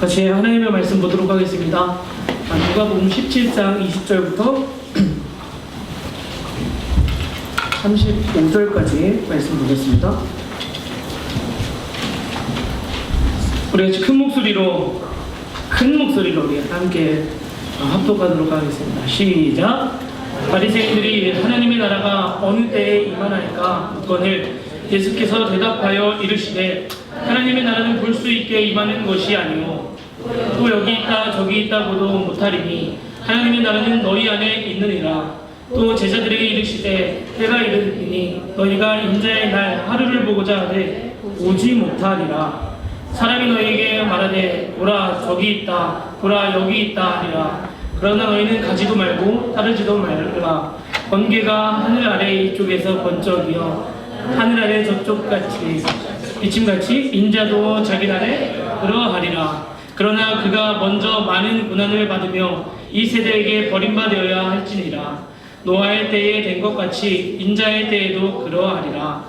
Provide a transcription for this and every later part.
같이 하나님의 말씀 보도록 하겠습니다. 누가복음 17장 20절부터 35절까지 말씀 보겠습니다. 우리 같이 큰 목소리로 우리 함께 합독하도록 하겠습니다. 시작. 바리새인들이 하나님의 나라가 어느 때에 임하나이까 묻거늘 예수께서 대답하여 이르시되 하나님의 나라는 볼 수 있게 임하는 것이 아니요 또 여기 있다 저기 있다고도 못하리니 하나님의 나라는 너희 안에 있느니라. 또 제자들에게 이르시되 때가 이르니 너희가 인자의 날 하루를 보고자 하되 오지 못하리라. 사람이 너희에게 말하되 보라 저기 있다 보라 여기 있다 하리라. 그러나 너희는 가지도 말고 따르지도 말라. 번개가 하늘 아래 이쪽에서 번쩍이어 하늘 아래 저쪽같이 비침같이 인자도 자기 날에 그러하리라. 그러나 그가 먼저 많은 고난을 받으며 이 세대에게 버림받아야 할지니라. 노아의 때에 된 것 같이 인자의 때에도 그러하리라.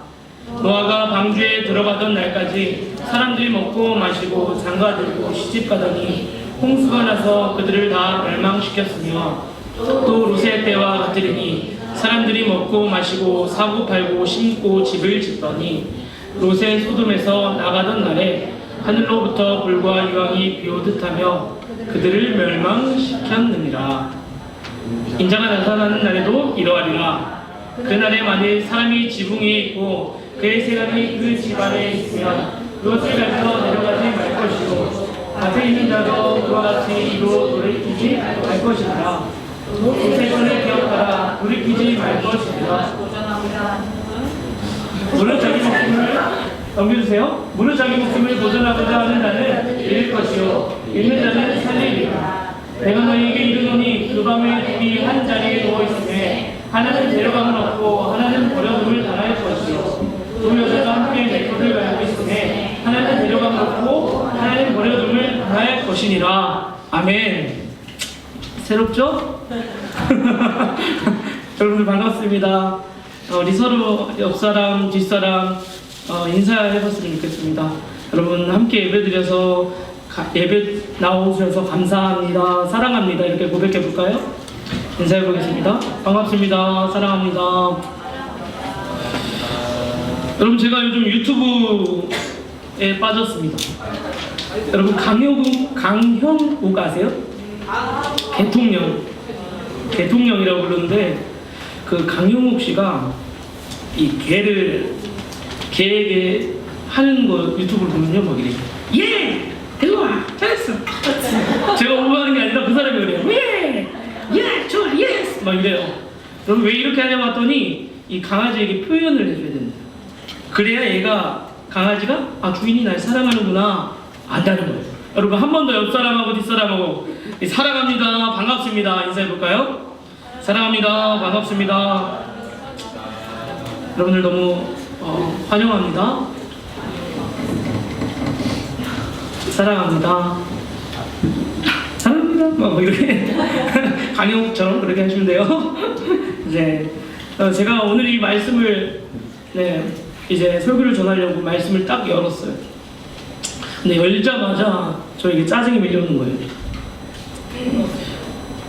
노아가 방주에 들어가던 날까지 사람들이 먹고 마시고 장가들고 시집가더니 홍수가 나서 그들을 다 멸망시켰으며 또 롯의 때와 같으리니 사람들이 먹고 마시고 사고 팔고 심고 집을 짓더니 롯의 소돔에서 나가던 날에 하늘로부터 불과 이왕이 비오듯 하며 그들을 멸망시켰느니라. 인자가 나타나는 날에도 이러하리라. 그날에 만일 사람이 지붕 위에 있고 그의 세간이 그 집안에 있으면 롯을 가서 내려가지 말 것이고 밭에 있는 자도 그와 같이 이로 돌이키지 말 것이니라. 롯의 손을 기억하라. 돌이키지 말 것이니라. 물은 자기 목숨을 넘겨주세요. 물은 자기 목숨을 보존하고자 하는 자는 잃을 것이요 잃는 자는 살리리라. 내가 너희에게 이르노니 그 밤에 둘이 한 자리에 누워 있으매 하나는 데려감을 얻고 하나는 버려둠을 당할 것이요 두 여자가 함께 맥거를 갈고 있으매 하나는 데려감을 얻고 하나는 버려둠을 당할 것이니라. 아멘. 새롭죠? 여러분들 반갑습니다. 우리 서로 옆사람 뒷사람 인사해봤으면 좋겠습니다. 여러분 함께 예배드려서 예배 나오셔서 감사합니다. 사랑합니다. 이렇게 고백해볼까요? 인사해보겠습니다. 반갑습니다. 사랑합니다. 여러분 제가 요즘 유튜브에 빠졌습니다. 여러분 강형욱 아세요? 개통령이라고 부르는데 그 강형욱 씨가 이 개에게 하는 거 유튜브를 보면요 막 이래요. 예! 대박! 잘했어! 제가 오버하는 게 아니라 그 사람이 그래요. 예! 예! 좋아! 예스! 막 이래요. 여러분 왜 이렇게 하냐고 했더니 이 강아지에게 표현을 해줘야 된다. 그래야 강아지가 주인이 날 사랑하는구나 안다는 거예요. 여러분 한 번 더 옆사람하고 뒷사람하고 사랑합니다. 반갑습니다. 인사해볼까요? 사랑합니다. 반갑습니다. 여러분들 너무 환영합니다. 사랑합니다. 사랑합니다. 뭐 이렇게 강영욱처럼 그렇게 하시면 돼요. 이제 제가 오늘 이 말씀을 이제 설교를 전하려고 말씀을 딱 열었어요. 근데 열자마자 저에게 짜증이 밀려오는 거예요.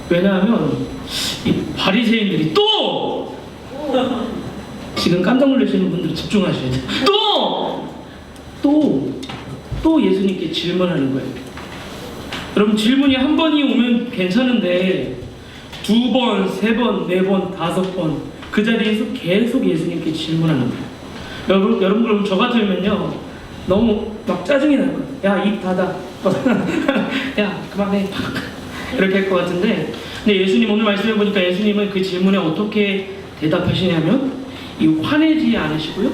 왜냐하면 이 바리새인들이 또 지금 깜짝 놀라시는 분들 집중하셔야 돼요. 또 예수님께 질문하는 거예요. 여러분 질문이 한 번이 오면 괜찮은데 두 번, 세 번, 네 번, 다섯 번 그 자리에서 계속 예수님께 질문하는 거예요. 여러분 그럼 저 같으면요 너무 막 짜증이 날 거예요. 야, 입 닫아. 야, 그만해. 이렇게 할 것 같은데 근데 예수님 오늘 말씀해 보니까 예수님은 그 질문에 어떻게 대답하시냐면 화내지 않으시고요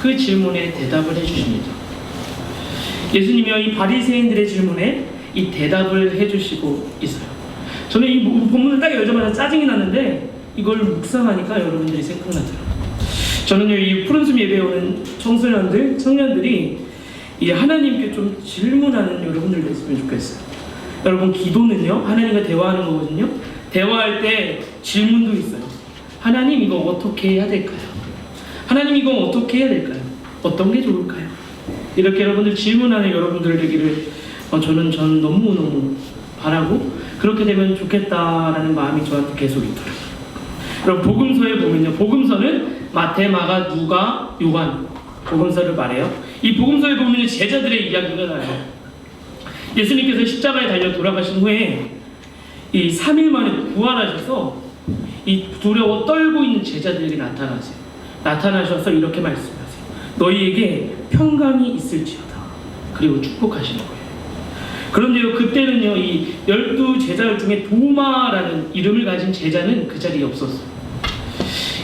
그 질문에 대답을 해주십니다. 예수님이요 이 바리새인들의 질문에 이 대답을 해주시고 있어요. 저는 이 본문을 딱 열자마자 짜증이 나는데 이걸 묵상하니까 여러분들이 생각나더라고요. 저는요 이 푸른숨 예배에 오는 청년들이 이 하나님께 좀 질문하는 여러분들 됐으면 좋겠어요. 여러분 기도는요 하나님과 대화하는 거거든요. 대화할 때 질문도 있어요. 하나님 이거 어떻게 해야 될까요? 하나님 이거 어떻게 해야 될까요? 어떤 게 좋을까요? 이렇게 여러분들 질문하는 여러분들 되기를 저는 너무너무 바라고 그렇게 되면 좋겠다라는 마음이 저한테 계속 있더라고요. 그럼 복음서에 보면요, 복음서는 마태, 마가, 누가, 요한 복음서를 말해요. 이 복음서에 보면 제자들의 이야기가 나요. 예수님께서 십자가에 달려 돌아가신 후에 이 3일 만에 부활하셔서 이 두려워 떨고 있는 제자들에게 나타나세요. 나타나셔서 이렇게 말씀하세요. 너희에게 평강이 있을지어다. 그리고 축복하시는 거예요. 그런데요, 그때는요, 이 12 제자 중에 도마라는 이름을 가진 제자는 그 자리에 없었어요.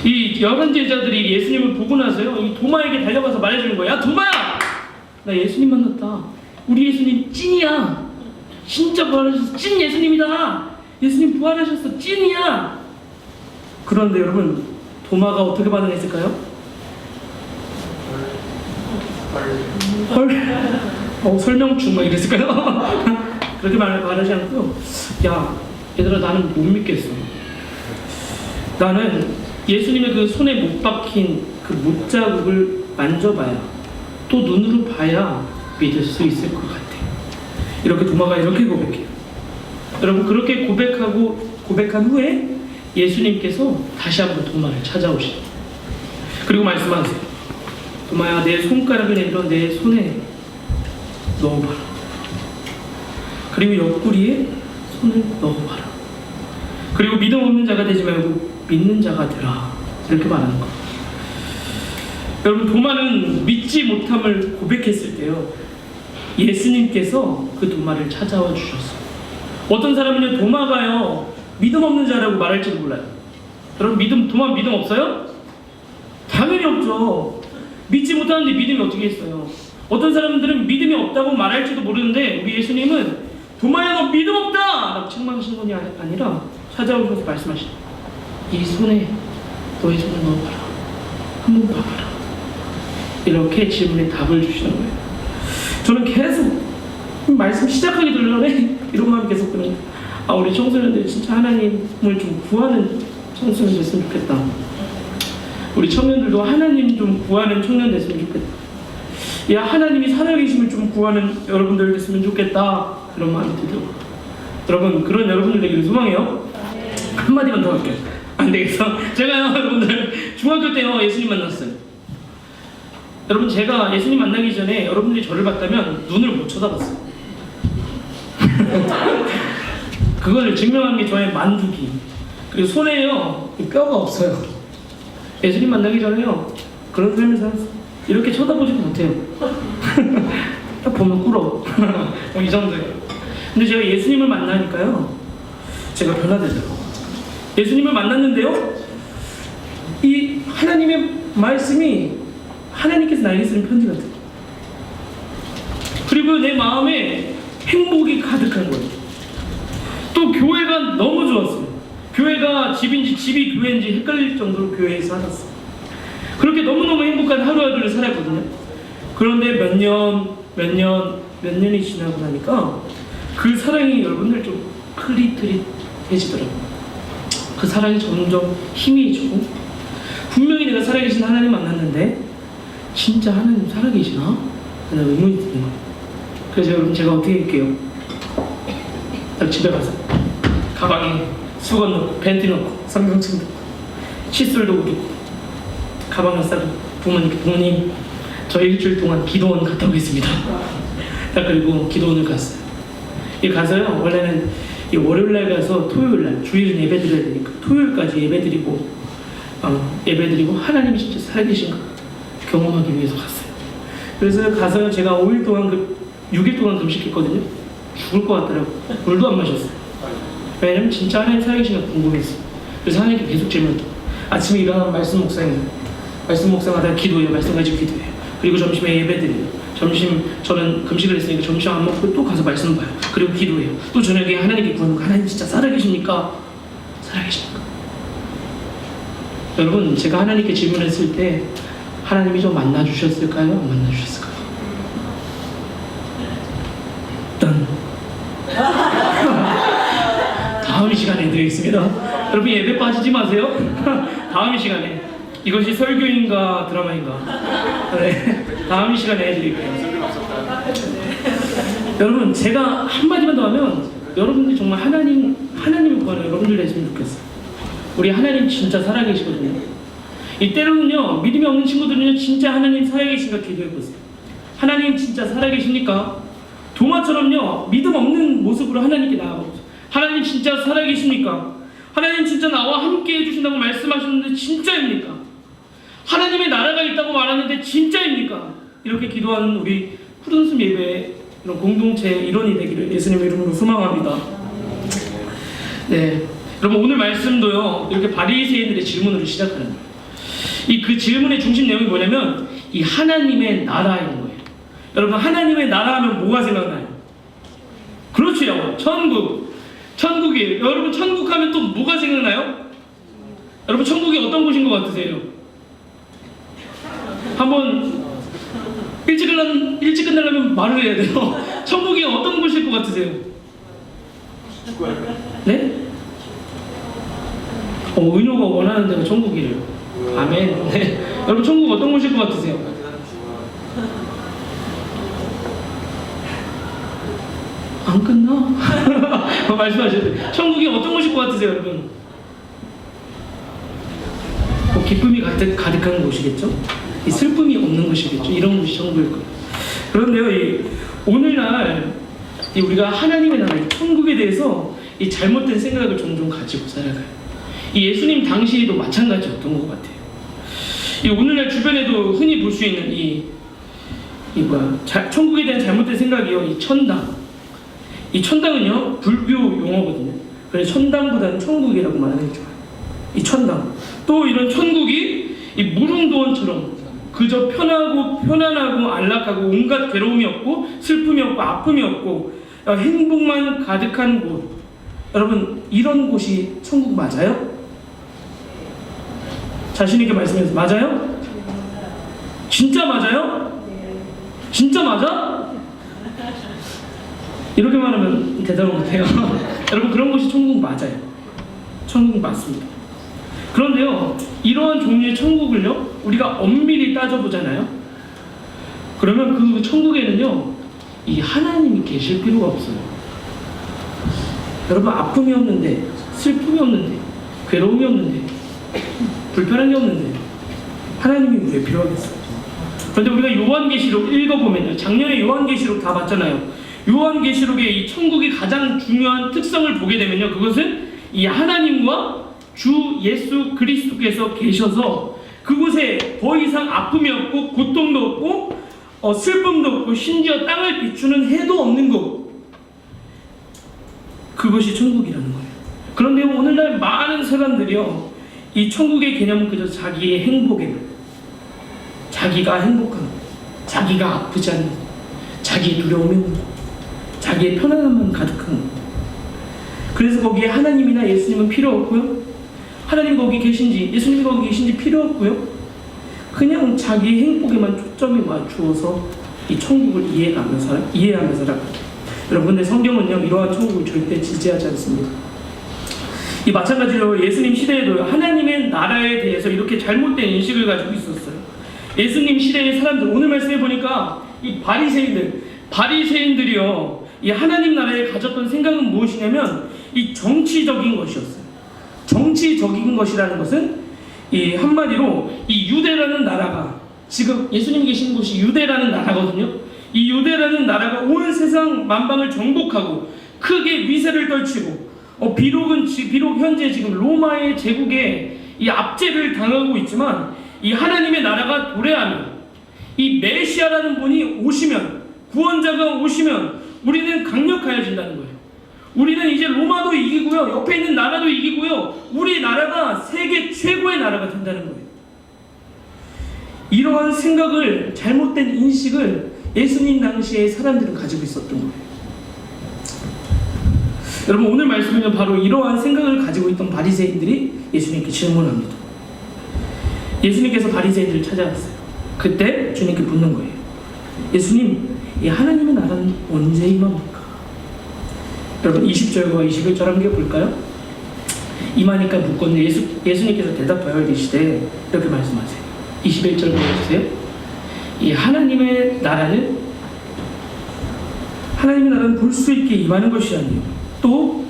이 11 제자들이 예수님을 보고 나서요, 이 도마에게 달려가서 말해주는 거예요. 야, 도마야! 나 예수님 만났다. 우리 예수님 찐이야. 진짜 부활하셨어. 찐 예수님이다. 예수님 부활하셨어. 찐이야. 그런데 여러분, 도마가 어떻게 반응했을까요? 헐. 설명충 막 이랬을까요? 그렇게 말하지 않고요. 야, 얘들아, 나는 못 믿겠어. 나는 예수님의 그 손에 못 박힌 그 못자국을 만져봐야, 또 눈으로 봐야 믿을 수 있을 것 같아. 이렇게 도마가 이렇게 고백해요. 여러분, 그렇게 고백한 후에 예수님께서 다시 한번 도마를 찾아오시죠. 그리고 말씀하세요. 도마야, 내 손가락을 내밀어 내 손에 넣어봐라. 그리고 옆구리에 손을 넣어봐라. 그리고 믿음 없는 자가 되지 말고 믿는 자가 되라. 이렇게 말하는 거. 여러분, 도마는 믿지 못함을 고백했을 때요, 예수님께서 그 도마를 찾아와 주셨어요. 어떤 사람은요, 도마가요 믿음 없는 자라고 말할지도 몰라요. 여러분, 도마 믿음 없어요? 당연히 없죠. 믿지 못하는데 믿음이 어떻게 있어요? 어떤 사람들은 믿음이 없다고 말할지도 모르는데, 우리 예수님은 도마야, 너 믿음 없다! 라고 책망하시는 분이 아니라 찾아오셔서 말씀하시죠. 이 손에 너의 손을 넣어봐라. 한번 봐봐라. 이렇게 질문에 답을 주시는 거예요. 저는 계속 말씀 시작하기 전에 이런 마음이 계속 드는, 우리 청소년들 진짜 하나님을 좀 구하는 청소년 됐으면 좋겠다. 우리 청년들도 하나님 좀 구하는 청년 됐으면 좋겠다. 야, 하나님이 살아계심을 좀 구하는 여러분들 됐으면 좋겠다. 그런 마음이 들더라고요. 여러분, 그런 여러분들 되기를 소망해요. 한마디만 더 할게요. 안 되겠어. 제가요, 여러분들 중학교 때요 예수님 만났어요. 여러분, 제가 예수님 만나기 전에 여러분들이 저를 봤다면 눈을 못 쳐다봤어요. 그걸 증명하는 게 저의 만두기. 그리고 손에요 뼈가 없어요. 예수님 만나기 전에요 그런 삶을 살았어요. 이렇게 쳐다보지도 못해요. 딱 보면 꿇어. 이 정도예요. 근데 제가 예수님을 만나니까요, 제가 변화되더라고요. 예수님을 만났는데요, 이 하나님의 말씀이 하나님께서 나에게 쓰는 편지 같아요. 그리고 내 마음에 행복이 가득한 거예요. 또 교회가 너무 좋았어요. 교회가 집이 교회인지 헷갈릴 정도로 교회에서 살았어요. 그렇게 너무너무 행복한 하루하루를 살았거든요. 그런데 몇 년이 지나고 나니까 그 사랑이 여러분들 좀 흐릿흐릿해지더라고요. 그 사랑이 점점 희미해지고, 분명히 내가 살아계신 하나님 만났는데 진짜 하나님 살아계시나? 라는 의문이 드는 거예요. 그래서 여러분, 제가 어떻게 할게요? 딱 집에 가서 가방에 수건 넣고 벤티 넣고 성경책 넣고 칫솔도 넣고 가방을 싸고 부모님 저 일주일 동안 기도원 갔다 오겠습니다. 딱 그리고 기도원을 갔어요. 가서요, 원래는 월요일날 가서 토요일날, 주일은 예배드려야 되니까 토요일까지 예배드리고 하나님이 진짜 살아계신가 경험하기 위해서 갔어요. 그래서 가서 제가 5일 동안 6일 동안 금식했거든요. 죽을 것 같더라고요. 물도 안 마셨어요. 왜냐면 진짜 하나님 살아계신가 궁금했어요. 그래서 하나님께 계속 질문했죠. 아침에 일어나면 말씀 묵상하다가 기도해요. 말씀 가지고 기도해요. 그리고 점심에 예배드려요. 저는 금식을 했으니까 점심 안 먹고 또 가서 말씀 봐요. 그리고 기도해요. 또 저녁에 하나님께 구하는 거, 하나님 진짜 살아계십니까? 살아계십니까? 여러분, 제가 하나님께 질문했을 때 하나님이 저 만나주셨을까요? 안 만나주셨을까요? 일단 다음 시간에 해드리겠습니다. 여러분, 예배 빠지지 마세요. 다음 시간에. 이것이 설교인가 드라마인가? 네, 다음 시간에 해드릴게요. 여러분, 제가 한마디만 더 하면 여러분들이 정말 하나님을 구하는 여러분들 됐으면 좋겠어요. 우리 하나님 진짜 살아계시거든요. 이때로는요, 믿음이 없는 친구들은요, 진짜 하나님 살아계신가 기도해보세요. 하나님 진짜 살아계십니까? 도마처럼요, 믿음 없는 모습으로 하나님께 나아가보세요. 하나님 진짜 살아계십니까? 하나님 진짜 나와 함께 해주신다고 말씀하셨는데 진짜입니까? 하나님의 나라가 있다고 말하는데 진짜입니까? 이렇게 기도하는 우리 푸른숨 예배 이런 공동체 일원이 되기를 예수님의 이름으로 소망합니다. 네, 여러분 오늘 말씀도요, 이렇게 바리새인들의 질문으로 시작하는 거예요. 그 질문의 중심 내용이 뭐냐면 이 하나님의 나라인 거예요. 여러분, 하나님의 나라 하면 뭐가 생각나요? 그렇죠, 천국이에요. 여러분, 천국 하면 또 뭐가 생각나요? 여러분, 천국이 어떤 곳인 것 같으세요? 한번 일찍 끝나려면 말을 해야 돼요. 천국이 어떤 곳일 것 같으세요? 네? 은효가 원하는 데가 천국이래요. 아멘. 네. 여러분, 천국 어떤 곳일 것 같으세요? 안 끝나? 말씀하셔야 돼요. 천국이 어떤 곳일 것 같으세요, 여러분? 기쁨이 가득한 곳이겠죠? 이 슬픔이 없는 곳이겠죠? 이런 곳이 천국일 거예요. 그런데요, 오늘날 우리가 하나님의 나라, 천국에 대해서 이 잘못된 생각을 종종 가지고 살아가요. 이 예수님 당시에도 마찬가지였던 것 같아요. 이 오늘날 주변에도 흔히 볼 수 있는 천국에 대한 잘못된 생각이요, 이 천당. 이 천당은요, 불교 용어거든요. 그래서 천당보다는 천국이라고 말하는 게 좋아요. 이 천당. 또 이런 천국이 이 무릉도원처럼 그저 편안하고 안락하고 온갖 괴로움이 없고 슬픔이 없고 아픔이 없고 행복만 가득한 곳. 여러분, 이런 곳이 천국 맞아요? 자신있게 말씀해서 맞아요? 진짜 맞아요? 진짜 맞아? 이렇게 말하면 대답을 못해요. 여러분, 그런 곳이 천국 맞아요. 천국 맞습니다. 그런데요, 이러한 종류의 천국을요, 우리가 엄밀히 따져보잖아요. 그러면 그 천국에는요, 이 하나님이 계실 필요가 없어요. 여러분, 아픔이 없는데, 슬픔이 없는데, 괴로움이 없는데, 불편한 게 없는데 하나님이 왜 필요하겠어요? 그런데 우리가 요한계시록 읽어보면요, 작년에 요한계시록 다 봤잖아요. 요한계시록의 이 천국의 가장 중요한 특성을 보게 되면요, 그것은 이 하나님과 주 예수 그리스도께서 계셔서 그곳에 더 이상 아픔이 없고 고통도 없고 슬픔도 없고 심지어 땅을 비추는 해도 없는 곳, 그것이 천국이라는 거예요. 그런데 오늘날 많은 사람들이요, 이 천국의 개념은 그저 자기의 행복에, 자기가 행복한 것, 자기가 아프지 않는 것, 자기의 두려움이 없는 것, 자기의 편안함만 가득한 것. 그래서 거기에 하나님이나 예수님은 필요 없고요, 하나님 거기 계신지 예수님 거기 계신지 필요 없고요, 그냥 자기 행복에만 초점이 맞추어서 이 천국을 이해하며 살아가요. 여러분, 근데 성경은요, 이러한 천국을 절대 지지하지 않습니다. 이 마찬가지로 예수님 시대에도 하나님의 나라에 대해서 이렇게 잘못된 인식을 가지고 있었어요. 예수님 시대의 사람들, 오늘 말씀해 보니까 이 바리새인들이요, 이 하나님 나라에 가졌던 생각은 무엇이냐면 이 정치적인 것이었어요. 정치적인 것이라는 것은 이 한마디로 이 유대라는 나라가, 지금 예수님 계신 곳이 유대라는 나라거든요. 이 유대라는 나라가 온 세상 만방을 정복하고 크게 위세를 떨치고 비록 현재 지금 로마의 제국에 이 압제를 당하고 있지만 이 하나님의 나라가 도래하면, 이 메시아라는 분이 오시면, 구원자가 오시면 우리는 강력해진다는 거예요. 우리는 이제 로마도 이기고요, 옆에 있는 나라도 이기고요, 우리 나라가 세계 최고의 나라가 된다는 거예요. 이러한 생각을, 잘못된 인식을 예수님 당시의 사람들은 가지고 있었던 거예요. 여러분, 오늘 말씀은요, 바로 이러한 생각을 가지고 있던 바리새인들이 예수님께 질문합니다. 예수님께서 바리새인들을 찾아갔어요. 그때 주님께 묻는 거예요. 예수님, 이 하나님의 나라는 언제 임합니까? 여러분, 20절과 21절 함께 볼까요? 임하니까 묻건대 예수님께서 대답하여 이르시되 이렇게 말씀하세요. 21절 보여주세요. 이 하나님의 나라는 하나님의 나라는 볼 수 있게 임하는 것이 아니요 또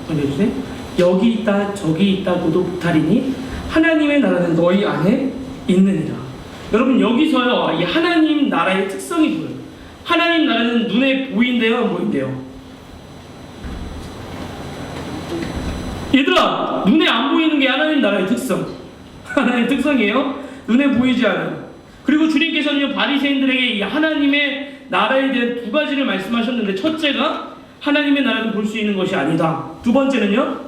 알려주세요. 여기 있다 저기 있다고도 못하리니 하나님의 나라는 너희 안에 있느니라. 여러분 여기서요 이 하나님 나라의 특성이 보여요. 하나님 나라는 눈에 보인대요 안 보인대요? 얘들아 눈에 안 보이는 게 하나님 나라의 특성. 하나님의 특성이에요. 눈에 보이지 않아요. 그리고 주님께서는요 바리새인들에게 이 하나님의 나라에 대한 두 가지를 말씀하셨는데, 첫째가 하나님의 나라는 볼 수 있는 것이 아니다. 두 번째는요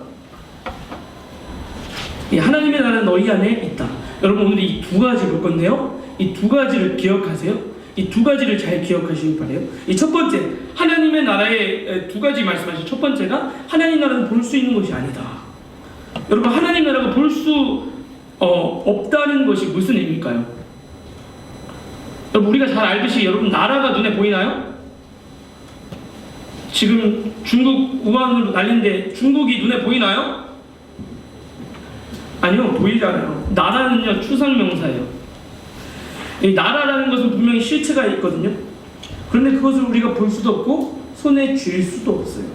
이 하나님의 나라는 너희 안에 있다. 여러분 오늘 이 두 가지 볼 건데요, 이 두 가지를 기억하세요. 이 두 가지를 잘 기억하시길 바래요. 이 첫 번째 하나님의 나라의 두 가지 말씀하신 첫 번째가 하나님 나라는 볼 수 있는 것이 아니다. 여러분 하나님 나라가 볼 수 없다는 것이 무슨 의미일까요? 여러분 우리가 잘 알듯이 여러분 나라가 눈에 보이나요? 지금 중국 우한으로 난리인데 중국이 눈에 보이나요? 아니요, 보이지 않아요. 나라는요 추상명사예요. 이 나라라는 것은 분명히 실체가 있거든요. 그런데 그것을 우리가 볼 수도 없고 손에 쥘 수도 없어요.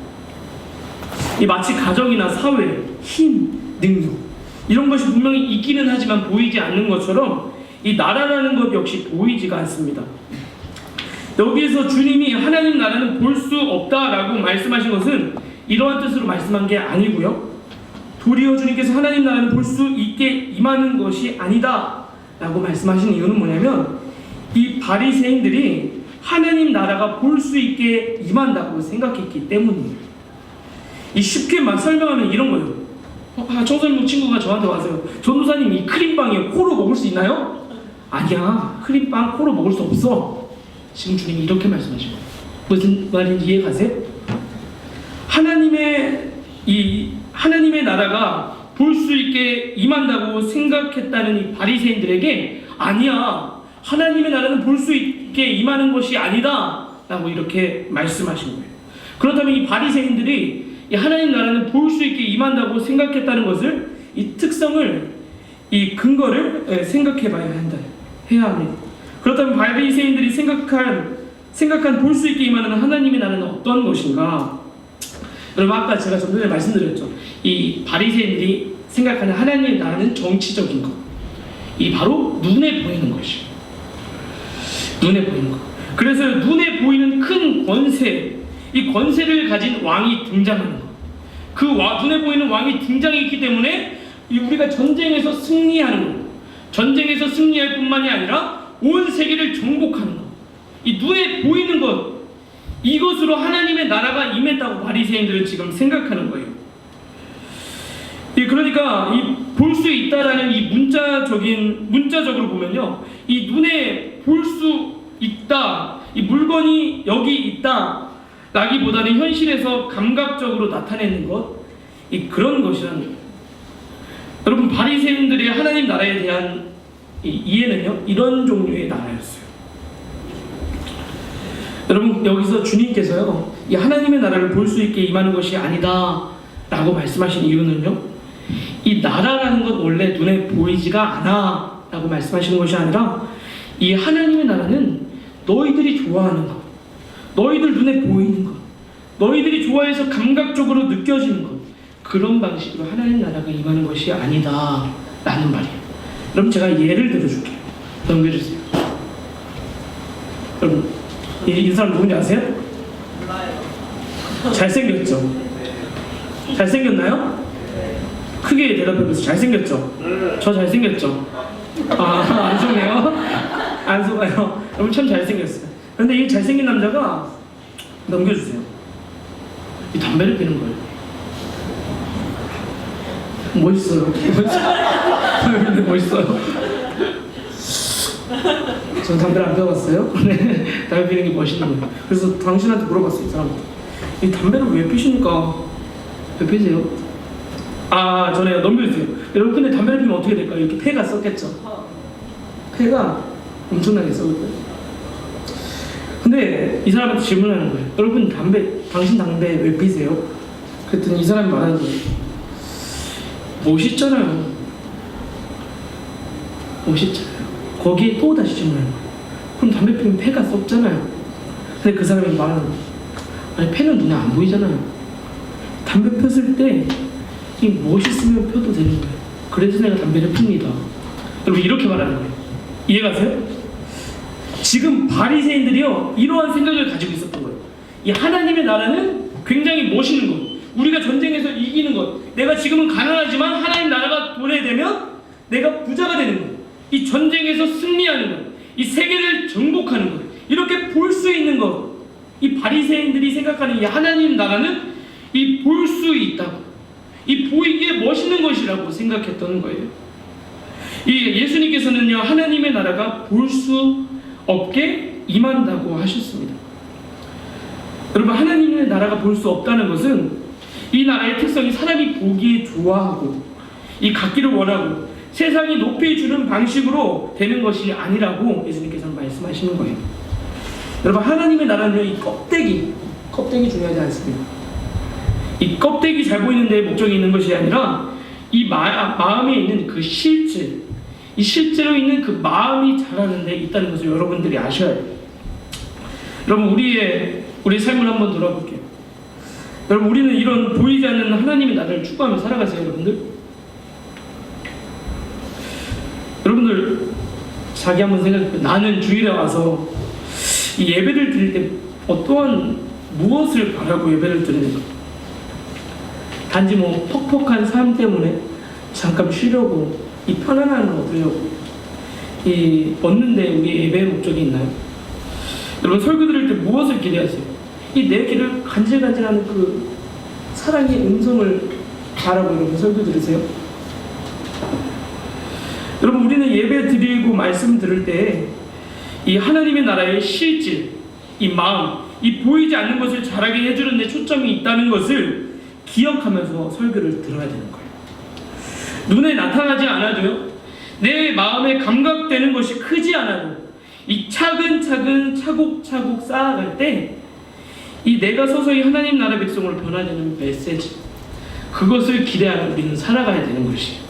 이 마치 가정이나 사회, 힘, 능력 이런 것이 분명히 있기는 하지만 보이지 않는 것처럼 이 나라라는 것 역시 보이지가 않습니다. 여기에서 주님이 하나님 나라는 볼 수 없다라고 말씀하신 것은 이러한 뜻으로 말씀한 게 아니고요, 도리어 주님께서 하나님 나라는 볼 수 있게 임하는 것이 아니다 라고 말씀하신 이유는 뭐냐면, 이 바리새인들이 하나님 나라가 볼 수 있게 임한다고 생각했기 때문이에요. 이 쉽게 설명하면 이런 거예요. 청소년 친구가 저한테 와서요, 전도사님 이 크림빵이 코로 먹을 수 있나요? 아니야, 크림빵 코로 먹을 수 없어. 지금 주님이 이렇게 말씀하시고, 무슨 말인지 이해 가세요? 하나님의 나라가 볼 수 있게 임한다고 생각했다는 이 바리새인들에게 아니야, 하나님의 나라는 볼 수 있게 임하는 것이 아니다 라고 이렇게 말씀하신 거예요. 그렇다면 이 바리새인들이 이 하나님 나라는 볼 수 있게 임한다고 생각했다는 것을, 이 특성을, 이 근거를 생각해 봐야 해야 합니다. 그렇다면 바리새인들이 생각한 볼 수 있게 임하는 하나님의 나라는 어떤 것인가? 여러분 아까 제가 좀 전에 말씀드렸죠. 이 바리새인들이 생각하는 하나님의 나라는 정치적인 것, 이 바로 눈에 보이는 것이에요. 눈에 보이는 것. 그래서 눈에 보이는 큰 권세, 이 권세를 가진 왕이 등장하는 것, 그 눈에 보이는 왕이 등장했기 때문에 우리가 전쟁에서 승리하는 것, 전쟁에서 승리할 뿐만이 아니라 온 세계를 정복하는 것, 이 눈에 보이는 것, 이것으로 하나님의 나라가 임했다고 바리새인들은 지금 생각하는 거예요. 그러니까 이 볼 수 있다라는 이 문자적으로 보면요, 이 눈에 볼 수 있다, 이 물건이 여기 있다 라기보다는 현실에서 감각적으로 나타내는 것, 그런 것이라는 거예요. 여러분 바리새인들의 하나님 나라에 대한 이해는요 이런 종류의 나라였어요. 여러분 여기서 주님께서요 이 하나님의 나라를 볼 수 있게 임하는 것이 아니다 라고 말씀하신 이유는요, 이 나라라는 것 원래 눈에 보이지가 않아 라고 말씀하시는 것이 아니라, 이 하나님의 나라는 너희들이 좋아하는 것, 너희들 눈에 보이는 것, 너희들이 좋아해서 감각적으로 느껴지는 것, 그런 방식으로 하나님 나라가 임하는 것이 아니다 라는 말이에요. 그럼 제가 예를 들어줄게요. 넘겨주세요. 여러분 이 사람 누군지 아세요? 몰라요. 잘생겼죠? 잘생겼나요? 크게 대답해보세요. 잘생겼죠? 저 잘생겼죠? 안 속네요? 안 속아요. 여러분 참 잘생겼어요. 그런데 이 잘생긴 남자가, 넘겨주세요, 이 담배를 피는 거예요. 멋있어요. 근데 멋있어요. 전 담배를 안 피워봤어요. 근데 담배 피는 게 멋있는 거예요. 그래서 당신한테 물어봤어요, 이 사람한테. 이 담배를 왜 피십니까? 왜 피세요? 전에 넘겨주세요. 여러분 근데 담배를 피면 어떻게 될까요? 이렇게 폐가 썩겠죠? 폐가 엄청나게 썩을 거예요. 근데 이 사람한테 질문하는 거예요. 여러분 당신 담배 왜 피세요? 그랬더니 이 사람이 말하는 거예요. 멋있잖아요. 멋있잖아요. 거기에 또 다시 질문하는 거예요. 그럼 담배 피우면 폐가 썩잖아요. 근데 그 사람이 말하는 거예요. 아니 펴는 눈에 안 보이잖아요. 담배 폈을 때 이 멋있으면 펴도 되는 거예요. 그래서 내가 담배를 핍니다. 여러분 이렇게 말하는 거예요. 이해가세요? 지금 바리새인들이요 이러한 생각을 가지고 있었던 거예요. 이 하나님의 나라는 굉장히 멋있는 것, 우리가 전쟁에서 이기는 것, 내가 지금은 가난하지만 하나님 나라가 도래되면 내가 부자가 되는 것, 이 전쟁에서 승리하는 것, 이 세계를 정복하는 것, 이렇게 볼 수 있는 것, 이 바리새인들이 생각하는 이 하나님 나라는 이 볼 수 있다고, 이 보이기에 멋있는 것이라고 생각했던 거예요. 이 예수님께서는요 하나님의 나라가 볼 수 없게 임한다고 하셨습니다. 여러분 하나님의 나라가 볼 수 없다는 것은 이 나라의 특성이 사람이 보기에 좋아하고 이 갖기를 원하고 세상이 높이 주는 방식으로 되는 것이 아니라고 예수님께서는 말씀하시는 거예요. 여러분 하나님의 나라는요 이 껍데기 중요하지 않습니다. 이 껍데기 잘 보이는 데에 목적이 있는 것이 아니라 이 마음에 있는 그 실질, 이 실제로 있는 그 마음이 자라는 데 있다는 것을 여러분들이 아셔야 돼요. 여러분 우리의 삶을 한번 돌아볼게요. 여러분 우리는 이런 보이지 않는 하나님의 나라를 추구하며 살아가세요. 여러분들 자기 한번 생각해보세요. 나는 주일에 와서 이 예배를 드릴 때 어떠한 무엇을 바라고 예배를 드리는가? 단지 뭐 퍽퍽한 삶 때문에 잠깐 쉬려고 이 편안한 거 얻으려고 이 얻는데 우리 예배의 목적이 있나요? 여러분 설교 드릴 때 무엇을 기대하세요? 이 내 귀를 간질간질하는 그 사랑의 음성을 바라고 여러분 설교 들으세요? 여러분 우리는 예배 드리고 말씀 들을 때 이 하나님의 나라의 실질, 이 마음, 이 보이지 않는 것을 자라게 해주는 데 초점이 있다는 것을 기억하면서 설교를 들어야 되는 거예요. 눈에 나타나지 않아도요 내 마음에 감각되는 것이 크지 않아도 이 차근차근 차곡차곡 쌓아갈 때 이 내가 서서히 하나님 나라 백성으로 변화되는 메시지, 그것을 기대하며 우리는 살아가야 되는 것이에요.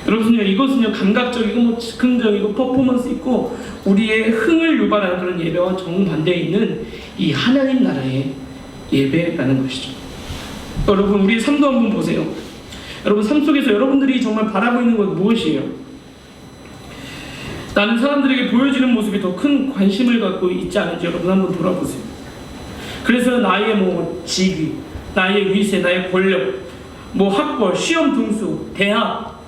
여러분요 이것은요 감각적이고 뭐 즉흥적이고 퍼포먼스 있고 우리의 흥을 유발하는 그런 예배와 정반대에 있는 이 하나님 나라의 예배라는 것이죠. 여러분 우리의 삶도 한번 보세요. 여러분 삶 속에서 여러분들이 정말 바라고 있는 것 무엇이에요? 나는 사람들에게 보여지는 모습이 더 큰 관심을 갖고 있지 않은지 여러분 한번 돌아보세요. 그래서 나의 뭐 직위, 나의 위세, 나의 권력, 뭐 학벌, 시험 등수, 대학,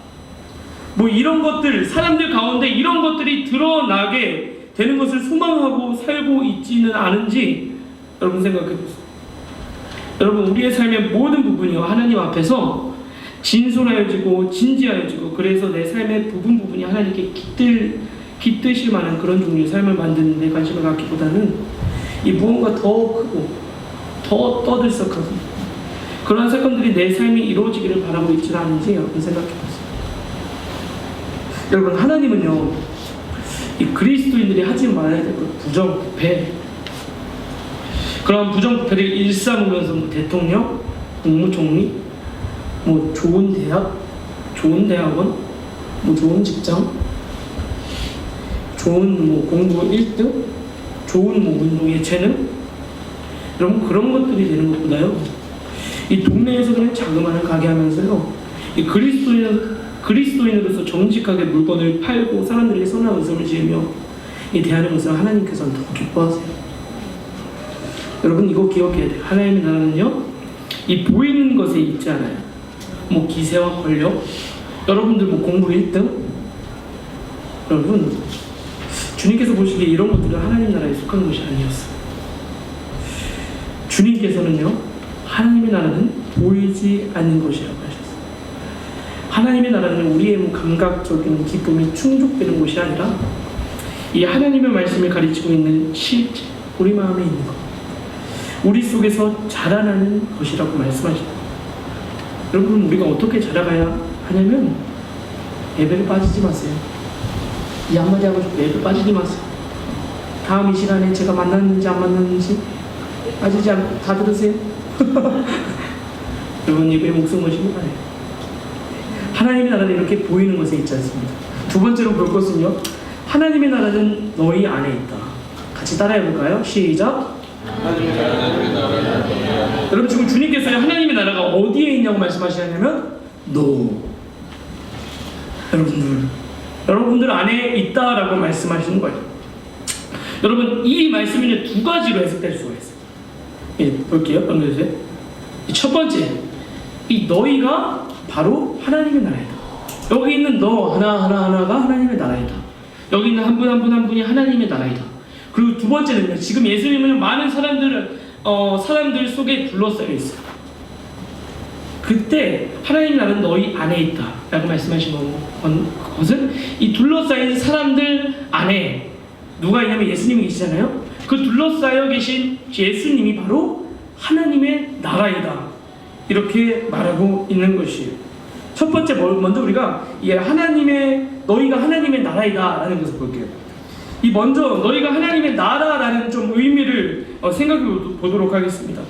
뭐 이런 것들, 사람들 가운데 이런 것들이 드러나게 되는 것을 소망하고 살고 있지는 않은지 여러분 생각해 보세요. 여러분 우리의 삶의 모든 부분이요 하나님 앞에서 진솔하여지고 진지하여지고 그래서 내 삶의 부분이 하나님께 깃드실 만한 그런 종류의 삶을 만드는 데 관심을 갖기보다는 이 무언가 더 크고 더 떠들썩하고 그런 사건들이 내 삶이 이루어지기를 바라고 있지는 않은지 여러분 생각해 보세요. 여러분 하나님은요 이 그리스도인들이 하지 말아야 될 것 부정부패, 그런 부정부패를 일삼으면서 뭐 대통령, 국무총리, 뭐 좋은 대학, 좋은 대학원, 뭐 좋은 직장, 좋은 뭐 공부 1등, 좋은 뭐 운동의 재능, 여러분 그런 것들이 되는 것보다요 이 동네에서 그냥 자그마한 가게 하면서요 이 그리스도인으로서 정직하게 물건을 팔고 사람들에게 선한 웃음을 지으며 이 대하는 것을 하나님께서는 더 기뻐하세요. 여러분 이거 기억해야 돼요. 하나님의 나라는요 이 보이는 것에 있지 않아요. 뭐 기세와 권력, 여러분들 뭐 공부 1등, 여러분 주님께서 보시기에 이런 것들은 하나님 나라에 속한 것이 아니었어요. 주님께서는요 하나님의 나라는 보이지 않는 것이라고 하셨어요. 하나님의 나라는 우리의 뭐 감각적인 기쁨이 충족되는 것이 아니라 이 하나님의 말씀을 가르치고 있는 실제 우리 마음에 있는 것, 우리 속에서 자라나는 것이라고 말씀하십니다. 여러분 우리가 어떻게 자라가야 하냐면 예배를 빠지지 마세요. 이 한마디 하고 싶고 예배 빠지지 마세요. 다음 이 시간에 제가 만났는지 안 만났는지 빠지지 않고 다 들으세요. 여러분 예배의 목숨 것입니다. 하나님의 나라는 이렇게 보이는 것에 있지 않습니다. 두 번째로 볼 것은요 하나님의 나라는 너희 안에 있다. 같이 따라해 볼까요? 시작. 하나님의 나라는 여러분 지금 주님께서 하나님의 나라가 어디에 있냐고 말씀하시냐면 여러분들 안에 있다라고 말씀하시는 거예요. 여러분 이 말씀이 두 가지로 해석될 수가 있어요. 예, 볼게요. 넘겨주세요. 첫 번째, 이 너희가 바로 하나님의 나라이다. 여기 있는 너 하나하나가 하나님의 나라이다. 여기 있는 한 분 한 분 한 분이 하나님의 나라이다. 그리고 두 번째는요, 지금 예수님은 많은 사람들 속에 둘러싸여 있어요. 그때 하나님 나라는 너희 안에 있다 라고 말씀하신 것은 이 둘러싸인 사람들 안에 누가 있냐면 예수님이 계시잖아요. 그 둘러싸여 계신 예수님이 바로 하나님의 나라이다, 이렇게 말하고 있는 것이에요. 첫 번째, 먼저 우리가 너희가 하나님의 나라이다 라는 것을 볼게요. 먼저 너희가 하나님의 나라라는 좀 의미를 생각해 보도록 하겠습니다.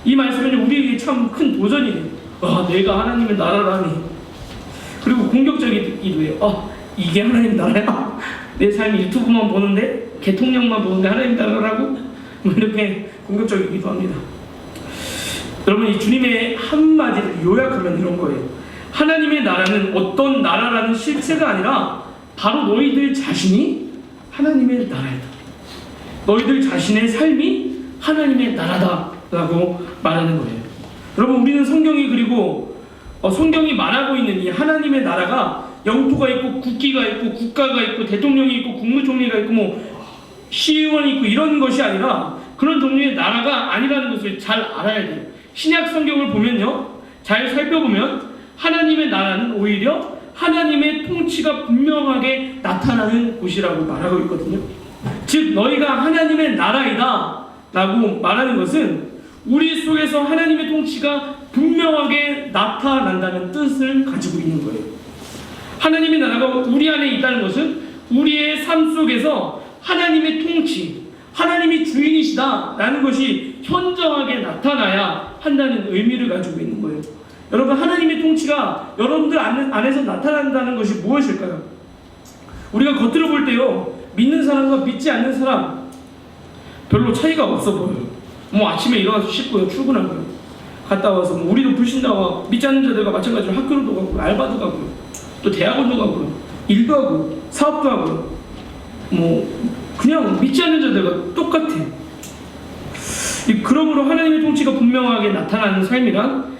이 말씀은 우리에게 참 큰 도전이에요. 내가 하나님의 나라라니. 그리고 공격적이기도 해요. 이게 하나님의 나라야? 내 삶이 유튜브만 보는데, 개통령만 보는데 하나님의 나라라고? 이렇게 공격적이기도 합니다. 여러분, 이 주님의 한마디를 요약하면 이런 거예요. 하나님의 나라는 어떤 나라라는 실체가 아니라 바로 너희들 자신이 하나님의 나라이다. 너희들 자신의 삶이 하나님의 나라다라고 말하는 거예요. 여러분, 우리는 성경이 말하고 있는 이 하나님의 나라가 영토가 있고 국기가 있고 국가가 있고 대통령이 있고 국무총리가 있고 시의원이 있고 이런 것이 아니라 그런 종류의 나라가 아니라는 것을 잘 알아야 돼요. 신약 성경을 보면요, 잘 살펴보면 하나님의 나라는 오히려 하나님의 통치가 분명하게 나타나는 곳이라고 말하고 있거든요. 즉 너희가 하나님의 나라이다 라고 말하는 것은 우리 속에서 하나님의 통치가 분명하게 나타난다는 뜻을 가지고 있는 거예요. 하나님의 나라가 우리 안에 있다는 것은 우리의 삶 속에서 하나님의 통치, 하나님이 주인이시다 라는 것이 현저하게 나타나야 한다는 의미를 가지고 있는 거예요. 여러분, 하나님의 통치가 여러분들 안에서 나타난다는 것이 무엇일까요? 우리가 겉으로 볼 때요, 믿는 사람과 믿지 않는 사람 별로 차이가 없어 보여요. 아침에 일어나서 씻고요, 출근하고요, 갔다 와서 우리도 불신자와 믿지 않는 자들과 마찬가지로 학교도 가고 알바도 가고요, 또 대학원도 가고요, 일도 하고 사업도 하고요, 그냥 믿지 않는 자들과 똑같아요. 그러므로 하나님의 통치가 분명하게 나타나는 삶이란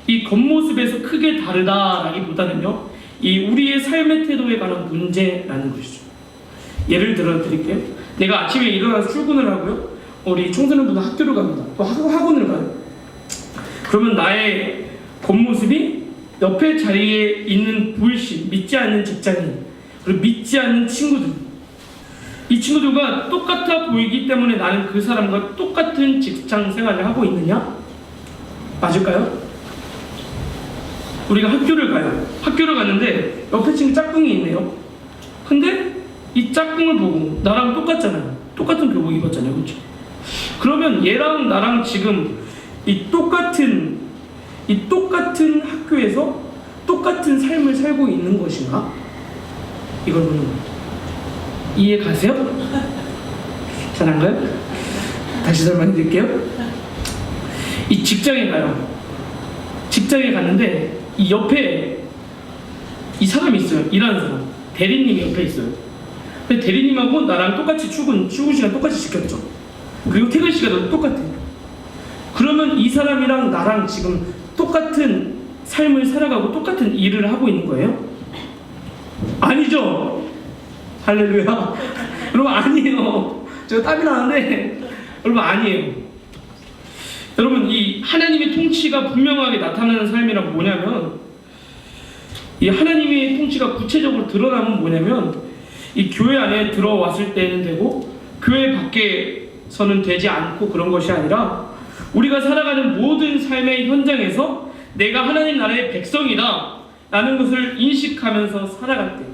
이 겉모습에서 크게 다르다라기보다는요, 이 우리의 삶의 태도에 관한 문제라는 것이죠. 예를 들어 드릴게요. 내가 아침에 일어나서 출근을 하고요, 우리 청소년분은 학교를 갑니다. 또 학원을 가요. 그러면 나의 겉모습이 옆에 자리에 있는 불신, 믿지 않는 직장인, 그리고 믿지 않는 친구들, 이 친구들과 똑같아 보이기 때문에 나는 그 사람과 똑같은 직장 생활을 하고 있느냐? 맞을까요? 우리가 학교를 가요. 학교를 갔는데 옆에 친구 짝꿍이 있네요. 근데 이 짝꿍을 보고 나랑 똑같잖아요. 똑같은 교복 입었잖아요. 그렇죠? 그러면 얘랑 나랑 지금 이 똑같은 학교에서 똑같은 삶을 살고 있는 것인가? 이걸 보는 거예요. 이해 가세요? 잘 안 가요? 다시 설명해 드릴게요. 이 직장에 가요. 직장에 갔는데 이 옆에 이 사람이 있어요. 일하는 사람. 대리님이 옆에 있어요. 근데 대리님하고 나랑 똑같이 출근 시간 똑같이 지켰죠. 그리고 퇴근 시간도 똑같아요. 그러면 이 사람이랑 나랑 지금 똑같은 삶을 살아가고 똑같은 일을 하고 있는 거예요? 아니죠. 할렐루야. 여러분, 아니에요. 제가 땀이 나는데 여러분, 아니에요. 여러분, 이 하나님의 통치가 분명하게 나타나는 삶이란 뭐냐면, 이 하나님의 통치가 구체적으로 드러나면 뭐냐면, 이 교회 안에 들어왔을 때는 되고 교회 밖에서는 되지 않고 그런 것이 아니라 우리가 살아가는 모든 삶의 현장에서 내가 하나님 나라의 백성이다 라는 것을 인식하면서 살아갈 때,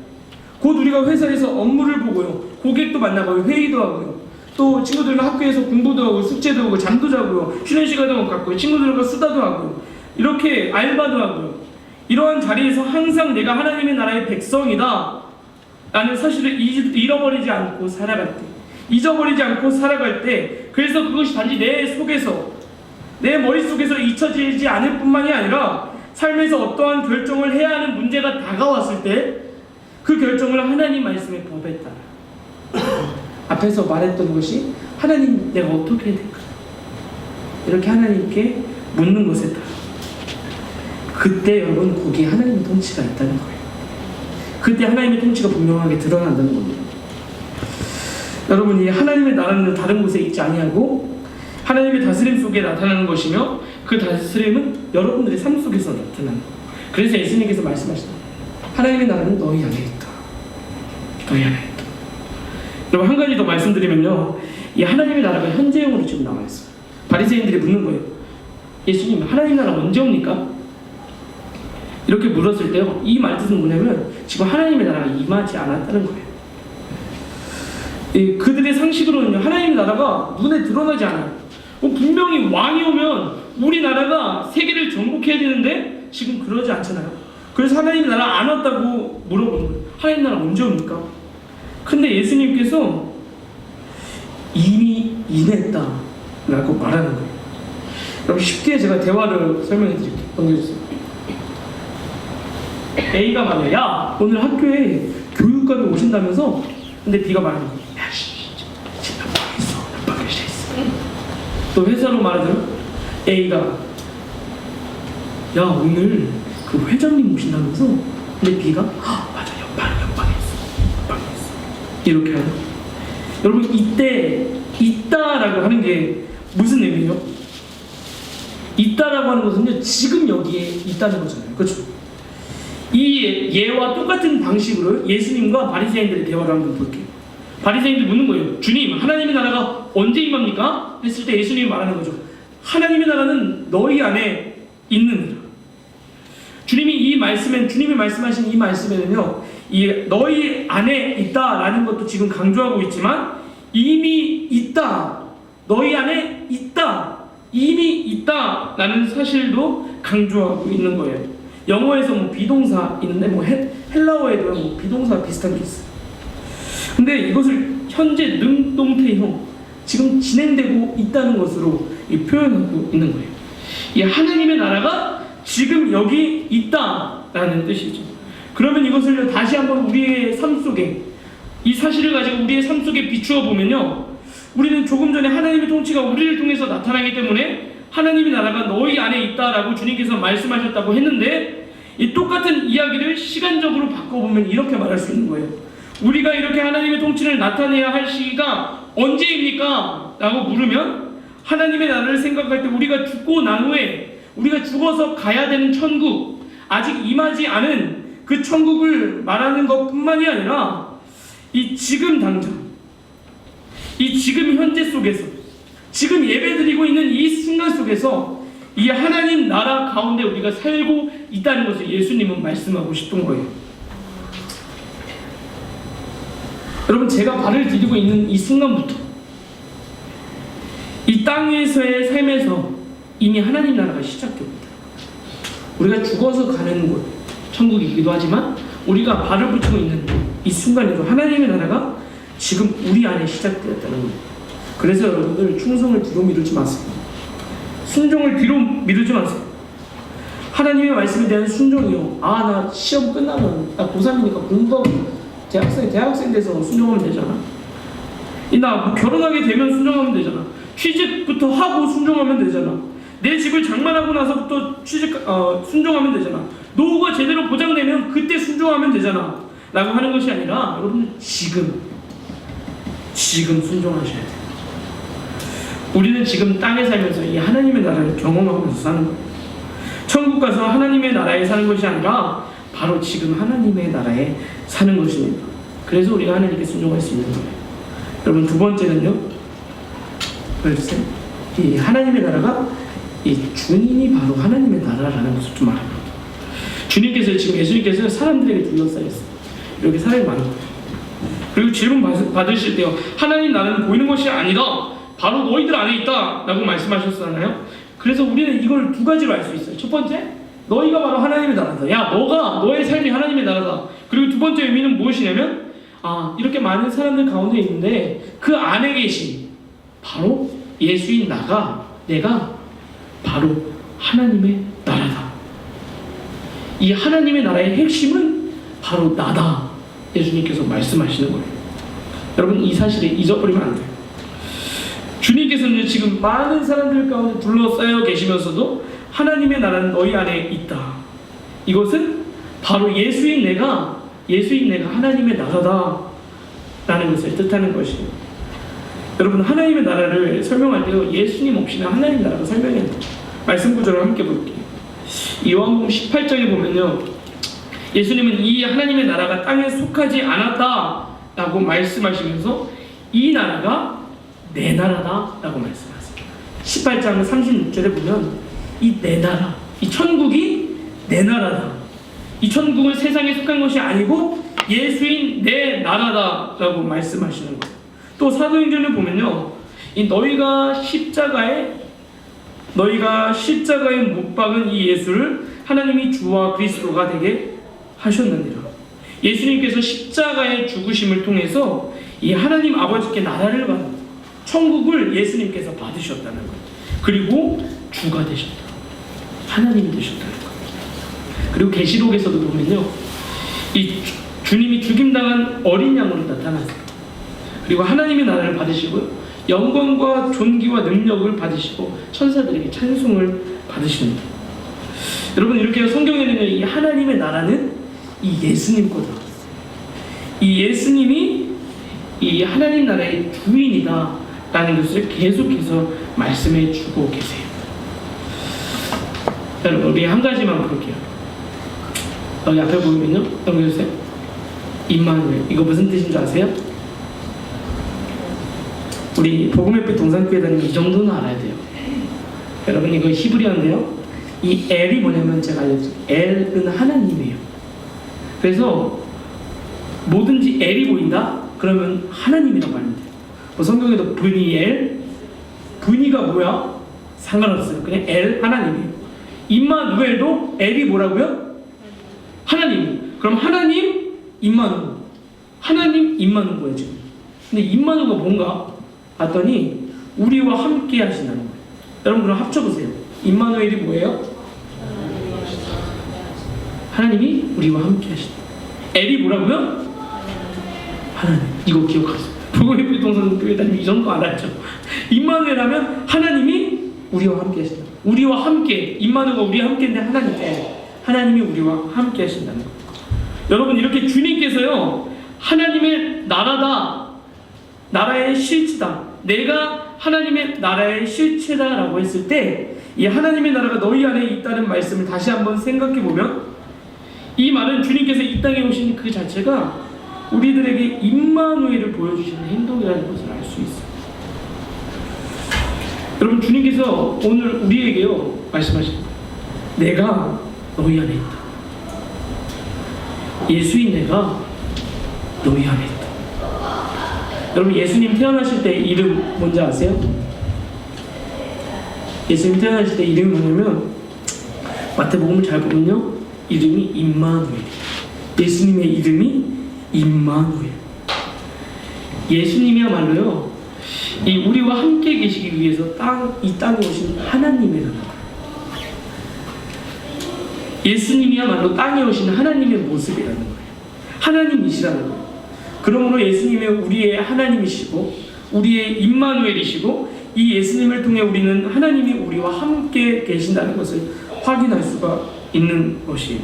곧 우리가 회사에서 업무를 보고요, 고객도 만나고요, 회의도 하고요, 또 친구들과 학교에서 공부도 하고 숙제도 하고 잠도 자고요, 쉬는 시간도 갖고요, 친구들과 수다도 하고요, 이렇게 알바도 하고요, 이러한 자리에서 항상 내가 하나님의 나라의 백성이다 라는 사실을 잃어버리지 않고 살아갈 때, 잊어버리지 않고 살아갈 때, 그래서 그것이 단지 내 속에서 내 머릿속에서 잊혀지지 않을 뿐만이 아니라 삶에서 어떠한 결정을 해야 하는 문제가 다가왔을 때 그 결정을 하나님 말씀의 법에 따라 앞에서 말했던 것이 하나님 내가 어떻게 해야 될까? 이렇게 하나님께 묻는 것에 따라 그때 여러분 거기에 하나님의 통치가 있다는 거예요. 그때 하나님의 통치가 분명하게 드러난다는 겁니다. 여러분이 하나님의 나라는 다른 곳에 있지 아니하고 하나님의 다스림 속에 나타나는 것이며 그 다스림은 여러분들의 삶 속에서 나타나는 거예요. 그래서 예수님께서 말씀하시다. 하나님의 나라는 너희 안에 있다. 너희 안에 있다. 여러분 한 가지 더 말씀드리면요. 이 하나님의 나라가 현재형으로 지금 나와 있어요. 바리새인들이 묻는 거예요. 예수님 하나님 나라 언제 옵니까? 이렇게 물었을 때요. 이 말뜻은 뭐냐면 지금 하나님의 나라가 임하지 않았다는 거예요. 그들의 상식으로는요. 하나님의 나라가 눈에 드러나지 않아요. 분명히 왕이 오면 우리나라가 세계를 정복해야 되는데 지금 그러지 않잖아요. 그래서 하나님 나라 안 왔다고 물어보는 거예요. 하나님 나라 언제 옵니까? 근데 예수님께서 이미 임했다라고 말하는 거예요. 여러분 쉽게 제가 대화를 설명해 드릴게요. 넘겨주세요. A가 말해요. 야 오늘 학교에 교육감이 오신다면서? 근데 B가 말하는 거예요. 야 지금 옆방에 있어. 옆방에 있어. 또 회사로 말하자면 A가 야 오늘 그 회장님 오신다면서? 근데 B가 맞아 옆방에 있어. 이렇게 하는 거예요. 여러분 이때 있다라고 하는 게 무슨 의미예요? 있다라고 하는 것은요 지금 여기에 있다는 거잖아요. 그렇죠? 이 예와 똑같은 방식으로 예수님과 바리새인들의 대화를 한번 볼게요. 바리새인들 묻는 거예요. 주님 하나님의 나라가 언제 임합니까? 했을 때 예수님이 말하는 거죠. 하나님의 나라는 너희 안에 있느니라. 주님이 말씀하신 이 말씀에는요 이 너희 안에 있다라는 것도 지금 강조하고 있지만 이미 있다, 너희 안에 있다, 이미 있다라는 사실도 강조하고 있는 거예요. 영어에서 뭐 비동사 있는데 뭐 헬라어에도 뭐 비동사 비슷한 게 있어요. 근데 이것을 현재 능동태형 지금 진행되고 있다는 것으로 표현하고 있는 거예요. 이 하나님의 나라가 지금 여기 있다라는 뜻이죠. 그러면 이것을 다시 한번 우리의 삶 속에 이 사실을 가지고 우리의 삶 속에 비추어 보면요, 우리는 조금 전에 하나님의 통치가 우리를 통해서 나타나기 때문에 하나님의 나라가 너희 안에 있다라고 주님께서 말씀하셨다고 했는데, 이 똑같은 이야기를 시간적으로 바꿔보면 이렇게 말할 수 있는 거예요. 우리가 이렇게 하나님의 통치를 나타내야 할 시기가 언제입니까? 라고 물으면 하나님의 나라를 생각할 때 우리가 죽고 난 후에 우리가 죽어서 가야 되는 천국, 아직 임하지 않은 그 천국을 말하는 것뿐만이 아니라 이 지금 당장, 이 지금 현재 속에서, 지금 예배드리고 있는 이 순간 속에서 이 하나님 나라 가운데 우리가 살고 있다는 것을 예수님은 말씀하고 싶은 거예요. 여러분, 제가 발을 디디고 있는 이 순간부터 이 땅에서의 삶에서 이미 하나님 나라가 시작됩니다. 우리가 죽어서 가는 곳, 천국이기도 하지만 우리가 발을 붙이고 있는 이 순간에도 하나님의 나라가 지금 우리 안에 시작되었다는 거예요. 그래서 여러분들 충성을 뒤로 미루지 마세요. 순종을 뒤로 미루지 마세요. 하나님의 말씀에 대한 순종이요. 나 시험 끝나면 나 고3이니까 공부하고 대학생 돼서 순종하면 되잖아. 나 결혼하게 되면 순종하면 되잖아. 취직부터 하고 순종하면 되잖아. 내 집을 장만하고 나서부터 순종하면 되잖아. 노후가 제대로 보장되면 그때 순종하면 되잖아. 라고 하는 것이 아니라 여러분들 지금 순종하셔야 돼요. 우리는 지금 땅에 살면서 이 하나님의 나라를 경험하면서 사는 거예요. 천국 가서 하나님의 나라에 사는 것이 아니라 바로 지금 하나님의 나라에 사는 것입니다. 그래서 우리가 하나님께 순종할 수 있는 거예요. 여러분, 두 번째는요, 보여주세요. 이 하나님의 나라가 이 주님이 바로 하나님의 나라라는 것을 좀 알아요. 주님께서 지금 예수님께서 사람들에게 둘러싸여 있어요. 이렇게 사람이 많은 거예요. 그리고 질문 받으실 때요, 하나님 나라는 보이는 것이 아니다, 바로 너희들 안에 있다 라고 말씀하셨잖아요. 그래서 우리는 이걸 두 가지로 알 수 있어요. 첫 번째, 너희가 바로 하나님의 나라다. 야, 너의 삶이 하나님의 나라다. 그리고 두 번째 의미는 무엇이냐면, 이렇게 많은 사람들 가운데 있는데 그 안에 계신 바로 예수인 내가 바로 하나님의 나라다. 이 하나님의 나라의 핵심은 바로 나다. 예수님께서 말씀하시는 거예요. 여러분, 이 사실을 잊어버리면 안 돼요. 주님께서는 지금 많은 사람들 가운데 둘러싸여 계시면서도 하나님의 나라는 너희 안에 있다. 이것은 바로 예수인 내가 하나님의 나라다 라는 것을 뜻하는 것이에요. 여러분, 하나님의 나라를 설명할 때요, 예수님 없이는 하나님 나라가 설명이 안 돼요. 말씀 구절을 함께 볼게요. 요한복음 18장에 보면요, 예수님은 이 하나님의 나라가 땅에 속하지 않았다 라고 말씀하시면서 이 나라가 내 나라다 라고 말씀하세요. 18장 36절에 보면 이 내 나라, 이 천국이 내 나라다, 이 천국은 세상에 속한 것이 아니고 예수인 내 나라다 라고 말씀하시는 거예요. 또 사도행전을 보면요, 이 너희가 십자가에 못 박은 이 예수를 하나님이 주와 그리스도가 되게 하셨느니라. 예수님께서 십자가의 죽으심을 통해서 이 하나님 아버지께 나라를 받는, 천국을 예수님께서 받으셨다는 거예요. 그리고 주가 되셨다, 하나님이 되셨다는 거예요. 그리고 계시록에서도 보면요, 이 주님이 죽임당한 어린 양으로 나타나세요. 그리고 하나님의 나라를 받으시고 영광과 존귀와 능력을 받으시고 천사들에게 찬송을 받으십니다. 여러분, 이렇게 성경에는 이 하나님의 나라는 이 예수님 거다, 이 예수님이 이 하나님 나라의 주인이다 라는 것을 계속해서 말씀해 주고 계세요. 여러분, 우리 한 가지만 볼게요. 여기 앞에 보면요, 넘겨주세요. 임마누엘, 이거 무슨 뜻인 줄 아세요? 우리 복음의 빛 동산교회 다니면 이 정도는 알아야 돼요. 여러분, 이거 히브리어인데요, 이 엘이 뭐냐면 제가 알려드릴게요. 엘은 하나님이에요. 그래서 뭐든지 엘이 보인다? 그러면 하나님이라고 하면 돼요. 뭐 성경에도 브니엘, 브니가 뭐야? 상관없어요. 그냥 엘, 하나님이에요. 임마누엘도 엘이 뭐라고요? 하나님. 그럼 하나님, 임마누, 하나님, 임마누고예요 지금. 근데 임마누가 뭔가 봤더니 우리와 함께 하신다는 거예요. 여러분, 그럼 합쳐보세요. 임마누엘이 뭐예요? 하나님이 우리와 함께 하신다. 엘이 뭐라고요? 하나님. 이거 기억하세요. 복음의 빛 동산교회 다니면 이 정도 알았죠? 임마누엘 하면 하나님이 우리와 함께 하신다. 우리와 함께, 임마누가 우리와 함께인데 하나님이 우리와 함께 하신다는 거예요. 여러분, 이렇게 주님께서요, 하나님의 나라다, 나라의 실체다, 내가 하나님의 나라의 실체다 라고 했을 때 이 하나님의 나라가 너희 안에 있다는 말씀을 다시 한번 생각해 보면, 이 말은 주님께서 이 땅에 오신 그 자체가 우리들에게 임마누엘을 보여주시는 행동이라는 것을 알 수 있어요. 여러분, 주님께서 오늘 우리에게요 말씀하십니다. 내가 너희 안에 있다. 예수인 내가 너희 안에 있다. 여러분, 예수님 태어나실 때 이름 뭔지 아세요? 예수님 태어나실 때 이름이 뭐냐면, 마태복음을 잘 보면요, 이름이 임마누엘. 예수님의 이름이 임마누엘. 예수님이야말로요, 이 우리와 함께 계시기 위해서 이 땅에 오신 하나님이라는 거예요. 예수님이야말로 땅에 오신 하나님의 모습이라는 거예요. 하나님이시라는 거예요. 그러므로 예수님이 우리의 하나님이시고 우리의 임마누엘이시고, 이 예수님을 통해 우리는 하나님이 우리와 함께 계신다는 것을 확인할 수가 있는 것이에요.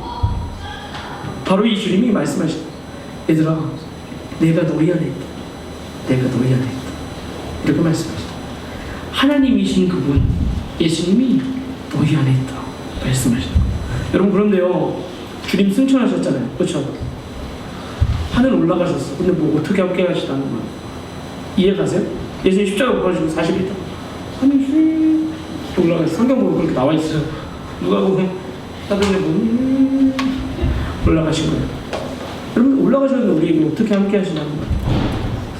바로 이 주님이 말씀하시다. 얘들아, 내가 너희 안에 있다. 내가 너희 안에 있다. 이렇게 말씀하시다. 하나님이신 그분, 예수님이 너희 안에 있다 말씀하시다. 여러분, 그런데요, 주님 승천하셨잖아요. 그렇죠? 하늘 올라가셨어. 근데 뭐 어떻게 함께 하시다는 거예요? 이해 가세요? 예수님 십자가 못 가시고 40일 있다 하늘 쭉 올라가셨어요. 성경 보면 그렇게 나와 있어요. 누가 보면 사도행전 올라가신 거예요. 여러분, 올라가셨는데 우리에게 어떻게 함께 하시냐는 거예요.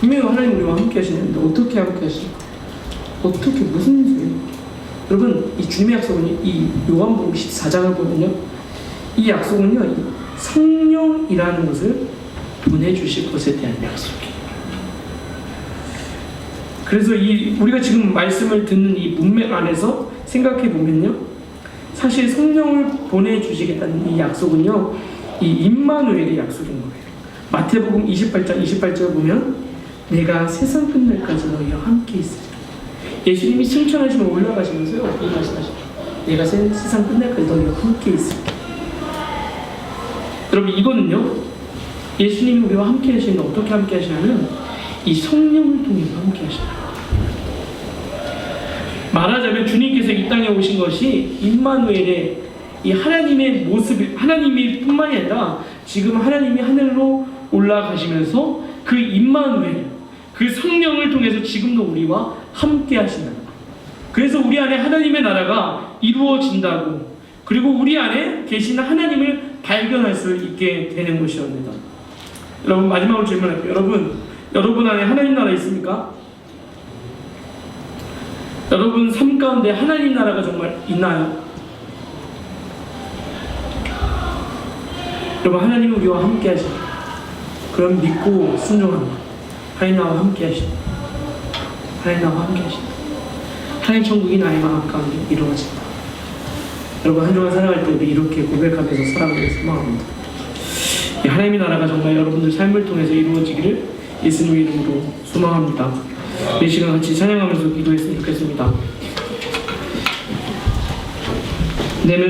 분명히 하나님 우리와 함께 하시는데 어떻게 함께 하실까? 어떻게, 무슨 소리예요? 여러분, 이 주님의 약속은, 이 요한복음 14장을 보면요, 이 약속은요, 이 성령이라는 것을 보내주실 것에 대한 약속이에요. 그래서 우리가 지금 말씀을 듣는 이 문맥 안에서 생각해 보면요, 사실 성령을 보내주시겠다는 이 약속은요, 이 임마누엘의 약속인 거예요. 마태복음 28장 28절 보면 내가 세상 끝날까지 너희와 함께 있으리라. 예수님이 승천하시면 올라가시면서요, 이 말씀하시죠. 내가 세상 끝날까지 너희와 함께 있으리라. 여러분, 이거는요, 예수님이 우리와 함께 하시는, 어떻게 함께 하시냐면 이 성령을 통해서 함께 하시나요. 말하자면 주님께서 이 땅에 오신 것이 임마누엘의 이 하나님의 모습, 하나님이 뿐만이 아니라 지금 하나님이 하늘로 올라가시면서 그 임마누엘, 그 성령을 통해서 지금도 우리와 함께 하신다. 그래서 우리 안에 하나님의 나라가 이루어진다고, 그리고 우리 안에 계시는 하나님을 발견할 수 있게 되는 것이옵니다. 여러분, 마지막으로 질문할게요. 여러분 안에 하나님 나라 있습니까? 여러분 삶 가운데 하나님 나라가 정말 있나요? 여러분, 하나님은 우리와 함께 하십니다. 그럼 믿고 순종합니다. 하나님 나와 함께 하십니다. 하나님 나와 함께 하십니다. 하나님 천국이 나의 마음 가운데 이루어진다. 여러분, 한 주간 살아갈 때 우리 이렇게 고백하면서 살아가길 소망합니다. 하나님의 나라가 정말 여러분들 삶을 통해서 이루어지기를 예수님의 이름으로 소망합니다. 이 시간 같이 찬양하면서 기도했으면 좋겠습니다.